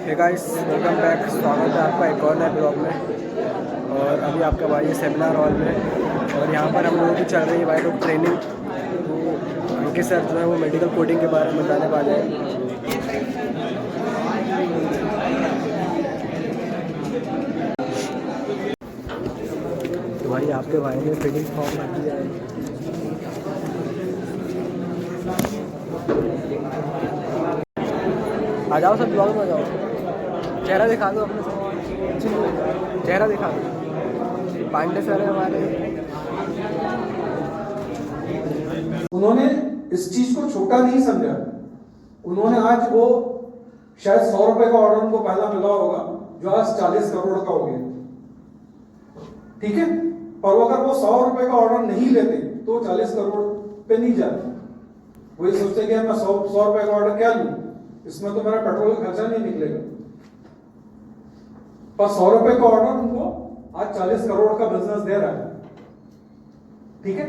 Hey guys, welcome back. स्वागत है आपका एक और नए ब्लॉग में। और अभी आपका भाई सेमिनार हॉल में और यहाँ पर हम लोगों की चल रही है भाई लोग ट्रेनिंग। तो अंकित सर जो है वो मेडिकल कोडिंग के बारे में बताने वाले हैं। तो भाई आपके भाई ने फिटिंग फॉर्म रख दिया है। आ जाओ सब ब्लॉग में, आ जाओ। चेहरा दिखा दो अपने, चेहरा दिखा दो। पांडे सर है हमारे। उन्होंने इस चीज को छोटा नहीं समझा। उन्होंने आज वो शायद 100 रुपए का ऑर्डर उनको पहला मिला होगा जो आज 40 करोड़ का हो गया। ठीक है, पर अगर वो 100 रुपए का ऑर्डर नहीं लेते तो 40 करोड़ पे नहीं जाते। वही सोचते कि मैं 100 रुपए का ऑर्डर क्या लूं, इसमें तो मेरा पेट्रोल का खर्चा नहीं निकलेगा। पर 100 रुपए का ऑर्डर उनको आज 40 करोड़ का बिजनेस दे रहा है। ठीक है,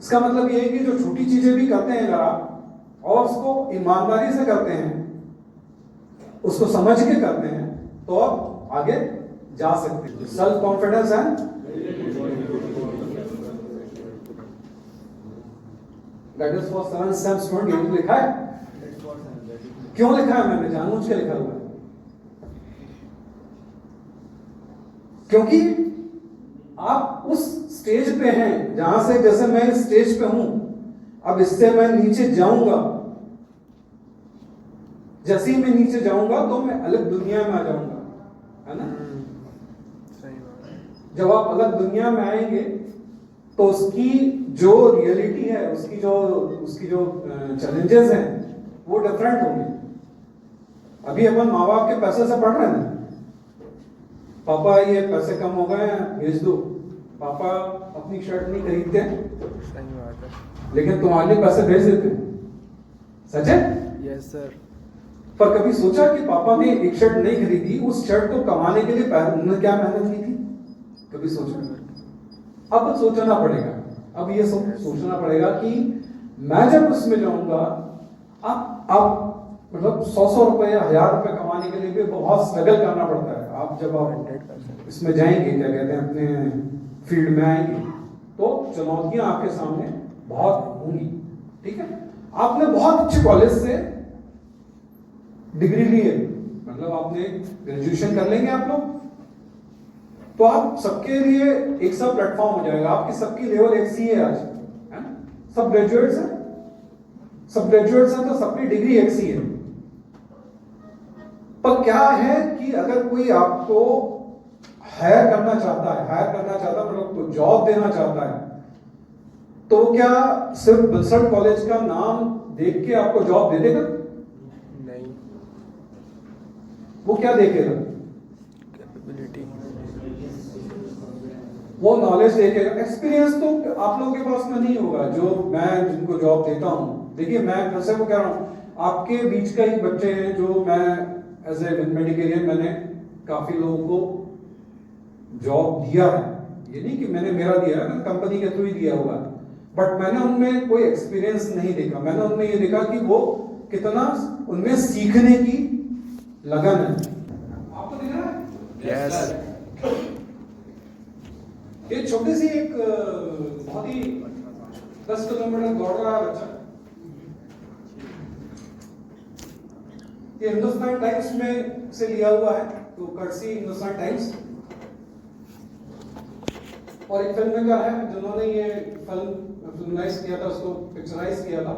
इसका मतलब ये है कि जो छोटी चीजें भी करते हैं अगर आप और उसको ईमानदारी से करते हैं, उसको समझ के करते हैं, तो आप आगे जा सकते हैं। सेल्फ कॉन्फिडेंस है। दैट इज फॉर 7 स्टेप्स 20 लिखा है। क्यों लिखा है? मैंने जानबूझ के लिखा हुआ है, क्योंकि आप उस स्टेज पे हैं जहां से, जैसे मैं इस स्टेज पे हूं, अब इससे मैं नीचे जाऊंगा। जैसे ही मैं नीचे जाऊंगा तो मैं अलग दुनिया में आ जाऊंगा, है ना? सही बात है। जब आप अलग दुनिया में आएंगे तो उसकी जो रियलिटी है, उसकी जो चैलेंजेस हैं वो डिफरेंट होंगे। अभी अपन माँ बाप के पैसे से पढ़ रहे हैं, पापा ये पैसे कम हो गए हैं भेज दो। पापा अपनी शर्ट नहीं खरीदते, सही बात है, लेकिन तुम्हारे लिए पैसे भेज देते हैं। सच है? Yes sir. पर कभी सोचा कि पापा ने एक शर्ट नहीं खरीदी, उस शर्ट को कमाने के लिए उन्होंने क्या मेहनत की थी? कभी सोचा? अब सोचना पड़ेगा। अब ये सोचना पड़ेगा कि मैं जब उसमें जाऊंगा, अब मतलब 100 रुपए या 1000 रुपए कमाने के लिए भी बहुत स्ट्रगल करना पड़ता है। आप जब आप इसमें जाएंगे, क्या कहते हैं, अपने फील्ड में आएंगे, तो चुनौतियां आपके सामने बहुत होंगी। ठीक है, आपने बहुत अच्छे कॉलेज से डिग्री ली है, मतलब आपने ग्रेजुएशन कर लेंगे आप लोग, तो आप सबके लिए एक सा प्लेटफॉर्म हो जाएगा। आपकी सबकी लेवल एक सी है आज, है ना? सब ग्रेजुएट्स हैं, तो सबकी डिग्री एक सी है। पर क्या है कि अगर कोई आपको हायर करना चाहता मतलब कोई जॉब देना चाहता है, तो क्या सिर्फ बिल्सट कॉलेज का नाम देख के आपको जॉब दे देगा? नहीं। वो क्या देखेगा? कैपेबिलिटी, वो नॉलेज देखेगा। एक्सपीरियंस तो आप लोगों के पास में नहीं होगा, जो मैं जिनको जॉब देता हूं। देखिए, मैं फिर से वो कह रहा हूं, आपके बीच का ही बच्चे हैं जो मैं एज ए मेडिकेरियन मैंने काफी लोगों को जॉब दिया है। ये नहीं कि मैंने मेरा दिया है, ना कंपनी के थ्रू ही दिया हुआ, बट मैंने उनमें कोई एक्सपीरियंस नहीं देखा। मैंने उनमें ये देखा कि वो कितना उनमें सीखने की लगन है। आपको दिख रहा है? यस। ये छोटी सी एक बहुत ही 10 किलोमीटर दौड़ रहा है बच्चा। ये हिंदुस्तान टाइम्स में से लिया हुआ है, तो कर्सी हिंदुस्तान टाइम्स। और एक फिल्म का है जिन्होंने ये फिल्माइज किया था, उसको पिक्चराइज किया था।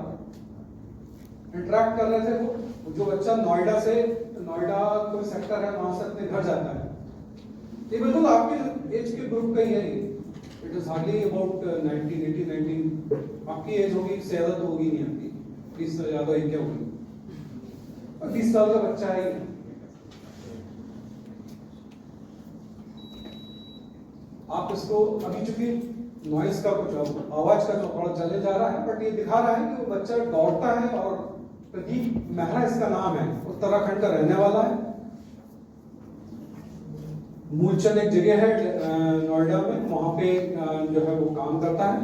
इंटरेक्ट कर रहे थे वो जो बच्चा नोएडा कोई सेक्टर है, वहां से अपने घर जाता है। ये बिल्कुल आपके एज के ग्रुप का ही है। इट इज हार्डली अबाउट 19 आपकी एज होगी, इससे ज्यादा तो होगी नहीं आपकी, 30 से ज्यादा ही क्या होगी, 20 साल का बच्चा है। आप इसको अभी चूंकि नॉइस का कुछ आवाज का थोड़ा चले जा रहा है, बट ये दिखा रहा है कि वो बच्चा दौड़ता है। और प्रदीप मेहरा इसका नाम है, उत्तराखंड का रहने वाला है। मूलचंद एक जगह है नोएडा में, वहां पे जो है वो काम करता है।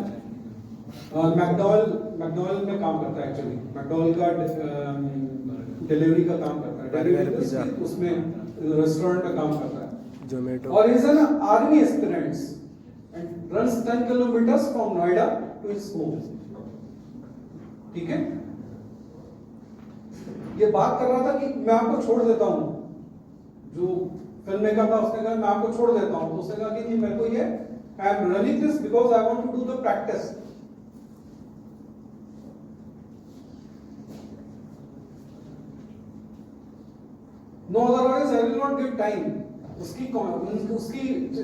मैकडॉवेल में काम करता है। एक्चुअली मैकडॉवेल का डिलीवरी का काम करता है। बर्गर पिज्जा उसमें रेस्टोरेंट में काम करता है जोमेटो और is an army aspirants and runs 10 kilometres from Noida to his home. ठीक है, ये बात कर रहा था कि मैं आपको छोड़ देता हूं, जो फिल्म मेकर था उसने कहा मैं आपको छोड़ देता हूं, तो उसने कहा कि नहीं मेरे को ये I am running this because I want to do the practice. No otherwise I will not give time. उसकी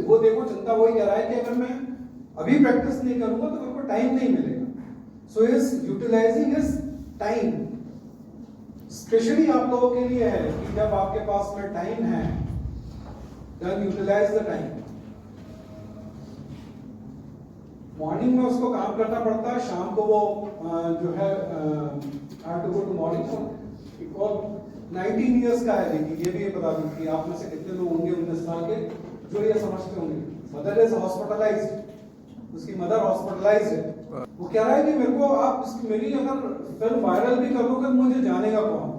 वो देखो चिंता वही कह रहा है कि अगर मैं अभी प्रैक्टिस नहीं करूंगा तो मेरे को टाइम नहीं मिलेगा। So is utilising his time, specially आप लोगों के लिए है कि जब आपके पास में टाइम है then utilise the time. Morning में उसको काम करना पड़ता है, शाम को वो जो है आई टू गो टू मॉर्निंग और 19 इयर्स का है। देखिए ये भी बता दूं कि आप में से कितने लोग होंगे 19 साल के जो ये समझते होंगे मदर इज हॉस्पिटलाइज्ड, उसकी मदर हॉस्पिटलाइज्ड है। वो कह रहा है कि मेरे को आप मेरी अगर फिल्म वायरल भी कर लोगे मुझे जानेगा कौन।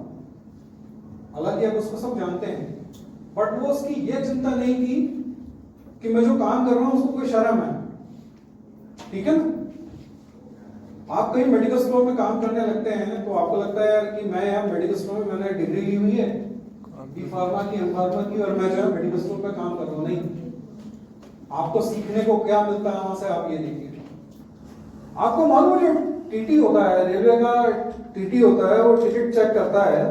हालांकि अब उसको सब जानते हैं, बट वो उसकी ये चिंता नहीं की कि मैं जो काम कर रहा हूं उसको कोई शर्म है। ठीक है ना, आप कहीं मेडिकल स्टोर में काम करने लगते हैं तो आपको लगता है यार कि मैं यहाँ मेडिकल स्टोर में मैंने डिग्री ली हुई है बी फार्मा की एम फार्मा की और मैं जो है मेडिकल स्टोर में काम कर रहा हूँ। नहीं, आपको सीखने को क्या मिलता है वहां से आप ये देखिए। आपको मालूम जो टीटी होता है, रेलवे का टीटी होता है, वो टिकट चेक करता है।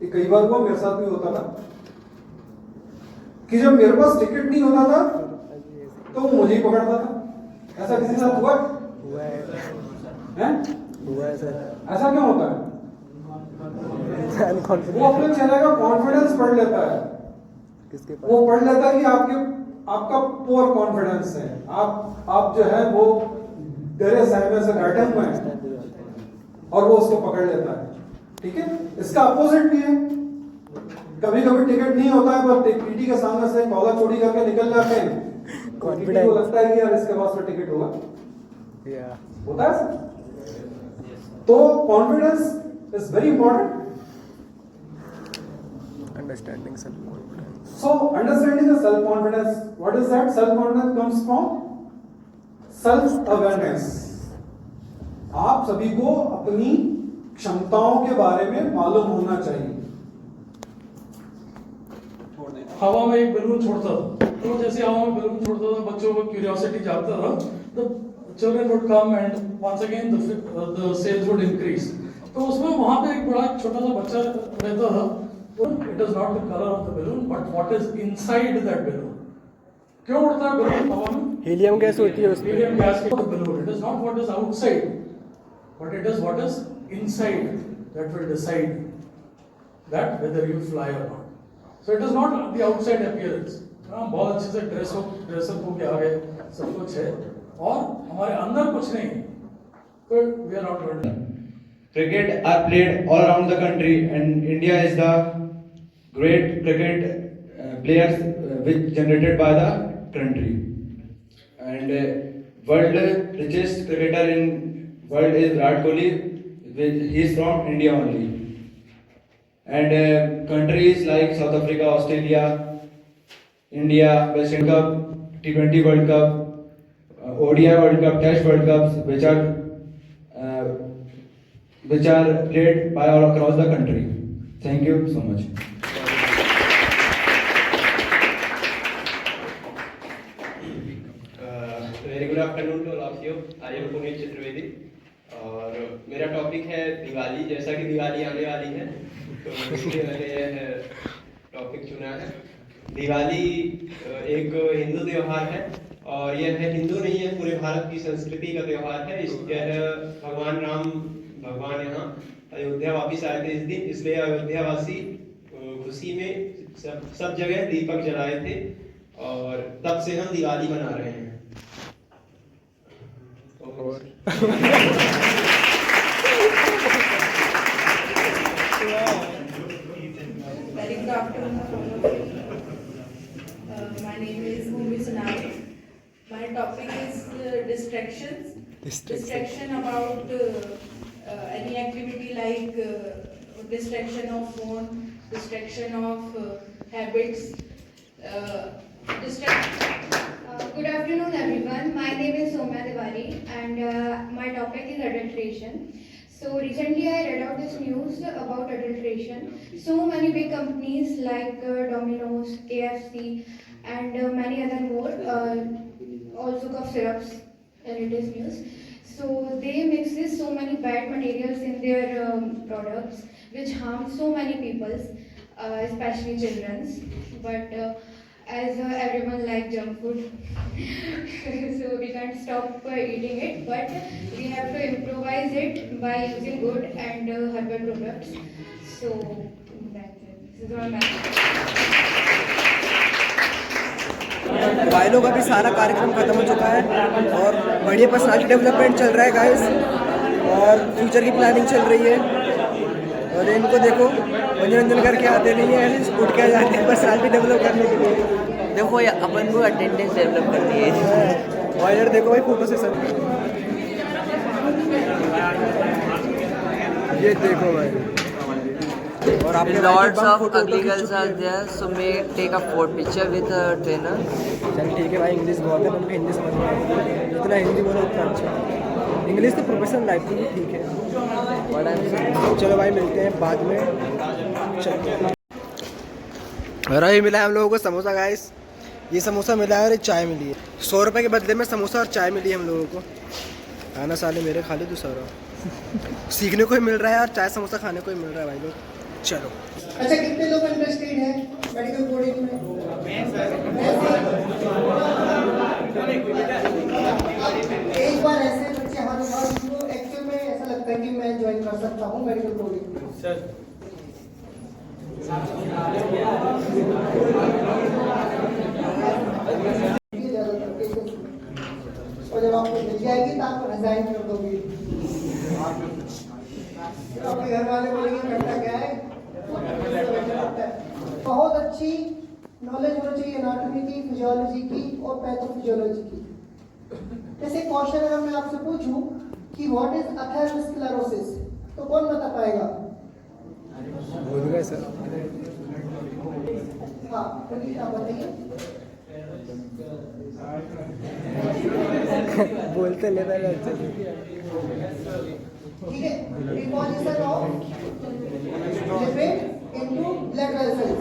ये कई बार वो मेरे साथ भी होता था कि जब मेरे पास टिकट नहीं होता था तो वो मुझे ही पकड़ता था। ऐसा किसी के साथ हुआ है? हुआ है सर। ऐसा क्यों होता है? वो अपने चेहरे का कॉन्फिडेंस पढ़ लेता है। किसके पास? वो पढ़ लेता है कि आपका पुअर कॉन्फिडेंस है, आप जो है वो डरे सहमे से बैठे हुए हैं और वो उसको पकड़ लेता है। ठीक है, इसका अपोजिट भी है। कभी कभी टिकट नहीं होता है पर टीटी के सामने से कॉलर चोरी करके निकल जाते हैं, टीटी को लगता है कि यार इसके पास में टिकट होगा। होता है सर? तो confidence is very important. Understanding self confidence. So understanding the self confidence, what is that? Self confidence comes from self awareness. आप सभी को अपनी क्षमताओं के बारे में मालूम होना चाहिए। हवा में एक बैलून छोड़ता था, तो जैसे हवा में बैलून छोड़ता था बच्चों को क्यूरियोसिटी जागता था, तो children would come and once again the sales would increase. तो उसमें वहाँ पे एक बड़ा छोटा सा बच्चा रहता था। It is not the color of the balloon, but what is inside that balloon. क्यों उड़ता है बैलून हवा में? हीलियम गैस होती है उसमें। Helium gas के balloon. It is not what is outside, but it is what is inside that will decide that whether you fly or not. So it is not the outside appearance. हम बहुत अच्छे से dress up होके आ गए, सब कुछ है और हमारे अंदर कुछ नहीं, तो we are not going to. Cricket are played all around the country, and India is the great cricket players which generated by the country. And world richest cricketer in world is Virat Kohli. He is from India only. And countries like South Africa, Australia, India, West Indies Cup, T20 World Cup, ODI World Cup, Test World Cups, which are played by all across the country. Thank you so much. Very good afternoon to all of you. I am Puneet Chaturvedi और मेरा topic है दिवाली। जैसा कि दिवाली आने वाली है तो इसलिए मैंने यह टॉपिक चुना है। दिवाली एक हिंदू त्यौहार है और यह हिंदू नहीं है, पूरे भारत की संस्कृति का त्यौहार है। यह भगवान राम भगवान यहाँ अयोध्या वापिस आए थे इस दिन, इसलिए अयोध्यावासी खुशी में सब जगह दीपक जलाए थे और तब से हम दिवाली मना रहे हैं। Very good afternoon to all of you. My name is Bhumi Sunari. My topic is distractions. Distraction about any activity like distraction of phone distraction of habits, Good afternoon, everyone. My name is Soumya Tiwari, and my topic is adulteration. So recently, I read out this news about adulteration. So many big companies like Domino's, KFC, and many other more, also cough syrups, latest news. So they mixes so many bad materials in their products, which harm so many people, especially childrens. But as everyone like junk food, so we can't stop eating it. But we have to improvise it by using good and herbal products. So that's it. This is all my भाई लोग अभी सारा कार्यक्रम खत्म हो चुका है और बढ़िया पर्सनालिटी डेवलपमेंट चल रहा है गाइस, और फ्यूचर की प्लानिंग चल रही है। और इनको देखो मनोरंजन करके आते नहीं है, ऐसे उठ के आ जाते हैं पर्सनालिटी डेवलप करने के लिए। देखो ये अपन को अटेंडेंस डेवलप करनी है। भाई यार देखो भाई फोटो सेशन, ये देखो भाई। और आप Lots of ugly girls are there, so may take a picture with a trainer. चल ठीक है भाई, इंग्लिश बहुत है, उनको हिंदी समझ में आती है, जितना हिंदी बोलो उतना अच्छा। इंग्लिश तो प्रोफेशनल लाइफ के लिए ठीक है। चलो भाई मिलते हैं बाद में। चलो और अभी मिला है हम लोगों को समोसा गाइस, ये समोसा मिला है और ये चाय मिली है। 100 रुपये के बदले में समोसा और चाय मिली है हम लोगों को। खाना साले मेरे खा ले तू सारा, सीखने को ही मिल रहा है और चाय समोसा खाने को ही मिल रहा है भाई लोग। चलो अच्छा, कितने लोग इंटरेस्टेड हैं मेडिकल कोडिंग में? एक बार ऐसे बच्चे हमारे पास जो एक्चुअल में ऐसा लगता है कि मैं ज्वाइन कर सकता हूँ मेडिकल कोडिंग में। और जब आपको मिल जाएगी तो आप रिजाइन कर दोगे। अपने घर वाले बोलेंगे बेटा क्या है, बहुत अच्छी नॉलेज होना चाहिए एनाटॉमी की, फिजियोलॉजी की और पैथोफिजियोलॉजी की। जैसे क्वेश्चन अगर मैं आपसे पूछूं कि व्हाट इज एथेरोस्क्लेरोसिस, तो कौन बता पाएगा? बोल गए सर। हाँ पुनीत आप बताइए। बोलते ले रहे ठीक है, deposition of lipid into blood vessels,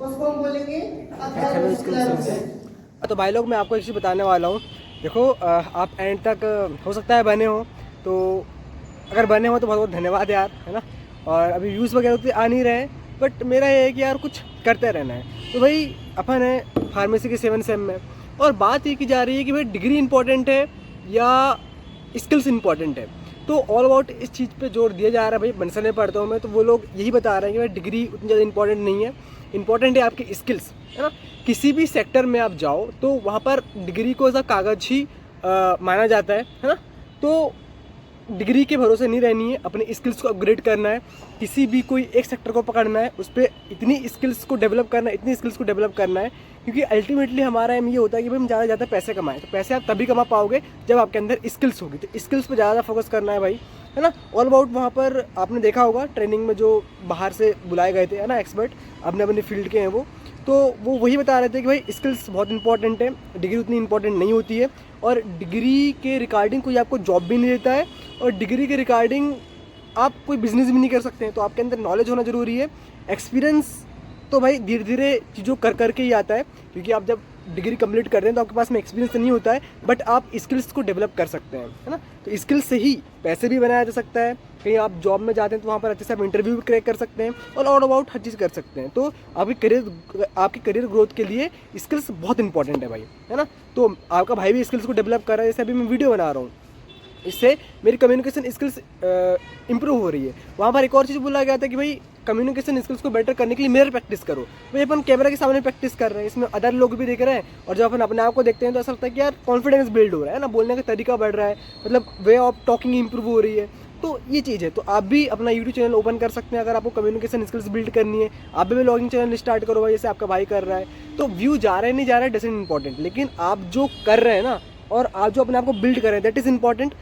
उसको हम बोलेंगे एथेरोस्क्लेरोसिस। तो भाई लोग मैं आपको एक चीज़ बताने वाला हूँ। देखो आप एंड तक हो सकता है बने हो, तो अगर बने हो तो बहुत बहुत धन्यवाद यार, है ना। और अभी व्यूज़ वगैरह उतने आ नहीं रहे, बट मेरा ये है कि यार कुछ करते रहना है। तो भाई अपन है फार्मेसी के 7 सेम में, और बात ये की जा रही है कि भाई डिग्री इंपॉर्टेंट है या स्किल्स इंपॉर्टेंट है। तो ऑल अबाउट इस चीज़ पे जोर दिया जा रहा है भाई। बंसल में पढ़ता हूँ मैं, तो वो लोग यही बता रहे हैं कि भाई डिग्री उतनी ज़्यादा इंपॉर्टेंट नहीं है, इंपॉर्टेंट है आपके स्किल्स, है ना। किसी भी सेक्टर में आप जाओ तो वहाँ पर डिग्री को एज अ कागज़ ही माना जाता है ना। तो डिग्री के भरोसे नहीं रहनी है, अपने स्किल्स को अपग्रेड करना है। किसी भी कोई एक सेक्टर को पकड़ना है, उस पर इतनी स्किल्स को डेवलप करना है, इतनी स्किल्स को डेवलप करना है, क्योंकि अल्टीमेटली हमारा एम ये होता है कि भाई हम ज़्यादा से ज़्यादा पैसे कमाएं। तो पैसे आप तभी कमा पाओगे जब आपके अंदर स्किल्स होगी। तो स्किल्स पर ज़्यादा फोकस करना है भाई, है ना। ऑल अबाउट वहाँ पर आपने देखा होगा ट्रेनिंग में जो बाहर से बुलाए गए थे, है ना, एक्सपर्ट अपने अपनी फील्ड के हैं वो वही बता रहे थे कि भाई स्किल्स बहुत इंपॉर्टेंट है, डिग्री उतनी इंपॉर्टेंट नहीं होती है। और डिग्री के रिगार्डिंग कोई आपको जॉब भी नहीं देता है, और डिग्री के रिगार्डिंग आप कोई बिजनेस भी नहीं कर सकते हैं। तो आपके अंदर नॉलेज होना ज़रूरी है। एक्सपीरियंस तो भाई धीरे धीरे चीज़ों कर के ही आता है, क्योंकि आप जब डिग्री कंप्लीट करते हैं तो आपके पास में एक्सपीरियंस नहीं होता है, बट आप स्किल्स को डेवलप कर सकते हैं, है ना। तो स्किल्स से ही पैसे भी बनाया जा सकता है। कहीं आप जॉब में जाते हैं तो वहाँ पर अच्छे से आप इंटरव्यू भी क्रैक कर सकते हैं, और ऑल अबाउट हर चीज़ कर सकते हैं। तो आपके करियर ग्रोथ के लिए स्किल्स बहुत इंपॉर्टेंट है भाई, है ना। तो आपका भाई भी स्किल्स को डेवलप कर रहा है। जैसे अभी मैं वीडियो बना रहा हूँ, इससे मेरी कम्युनिकेशन स्किल्स इंप्रूव हो रही है। वहाँ पर एक और चीज़ बोला गया था कि भाई कम्युनिकेशन स्किल्स को बेटर करने के लिए मिरर प्रैक्टिस करो। भाई अपन कैमरा के सामने प्रैक्टिस कर रहे हैं, इसमें अदर लोग भी देख रहे हैं, और जब अपन अपने आप को देखते हैं तो ऐसा लगता है कि यार कॉन्फिडेंस बिल्ड हो रहा है ना, बोलने का तरीका बढ़ रहा है, मतलब वे ऑफ टॉकिंग इंप्रूव हो रही है। तो ये चीज़ है। तो आप भी अपना यूट्यूब चैनल ओपन कर सकते हैं अगर आपको कम्युनिकेशन स्किल्स बिल्ड करनी है। आप भी व्लॉगिंग चैनल स्टार्ट करो भाई, जैसे आपका भाई कर रहा है। तो व्यू जा रहा है नहीं जा रहा है डजंट इंपॉर्टेंट, लेकिन आप जो कर रहे हैं ना, और आप जो अपने आप को बिल्ड कर रहे हैं दैट इज़ इंपॉर्टेंट।